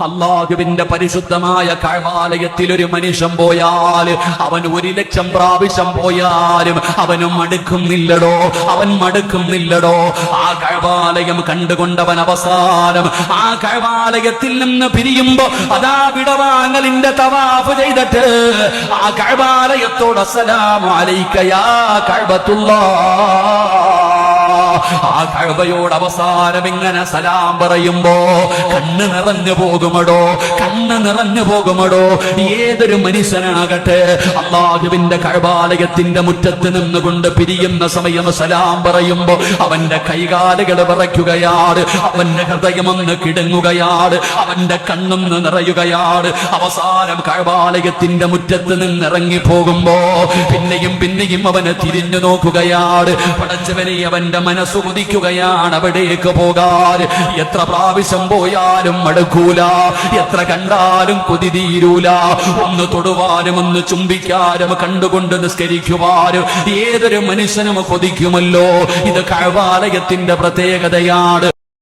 അല്ലാഹുവിന്റെ പരിശുദ്ധമായ കഅബാലയത്തിൽ ഒരു മനുഷ്യൻ പോയാൽ അവൻ 1,00,000 പ്രാവശ്യം പോയാലും അവനും മടുക്കുന്നില്ലടോ, അവൻ മടുക്കുന്നില്ലടോ. ആ കഅബാലയം കണ്ടുകൊണ്ടവൻ അവസാനം ആ കഅബാലയത്തിൽ നിന്ന് പിരിയുമ്പോ അതാ വിടവാങ്ങലിന്റെ തവാഫ് ചെയ്തിട്ട് ആ കഅബാലയത്തോട് അസ്സലാമു അലൈക യാ കഅബത്തുല്ലാഹ്, ആ കഅബയോട് അവസാനം ഇങ്ങനെ സലാം പറയുമ്പോ കണ്ണ് നിറഞ്ഞു പോകുമടോ, കണ്ണ് നിറഞ്ഞു പോകുമടോ. ഏതൊരു മനുഷ്യനാകട്ടെ അല്ലാഹുവിന്റെ കഅബാലയത്തിന്റെ മുറ്റത്ത് നിന്നുകൊണ്ട് പിരിയുന്ന സമയം സലാം പറയുമ്പോ അവന്റെ കൈകാലുകൾ വിറയ്ക്കുകയാണ്, അവന്റെ ഹൃദയമൊന്ന് കിടങ്ങുകയാണ്, അവന്റെ കണ്ണൊന്ന് നിറയുകയാണ്. അവസാനം കഅബാലയത്തിന്റെ മുറ്റത്ത് നിന്ന് ഇറങ്ങി പോകുമ്പോ പിന്നെയും പിന്നെയും അവന് തിരിഞ്ഞു നോക്കുകയാണ്. പടച്ചവനെ, അവന്റെ മനസ്സ് ഉദിക്കുകയാണ് അവിടേക്ക് പോകാൻ. എത്ര പ്രാവശ്യം പോയാലും മടുക്കൂല, എത്ര കണ്ടാലും കൊതി തീരൂല. ഒന്ന് തൊടുവാനും ഒന്ന് ചുംബിക്കാനും കണ്ടുകൊണ്ട് നിസ്കരിക്കുവാനും ഏതൊരു മനുഷ്യനും കൊതിക്കുമല്ലോ. ഇത് കഅബാലയത്തിന്റെ പ്രത്യേകതയാണ്.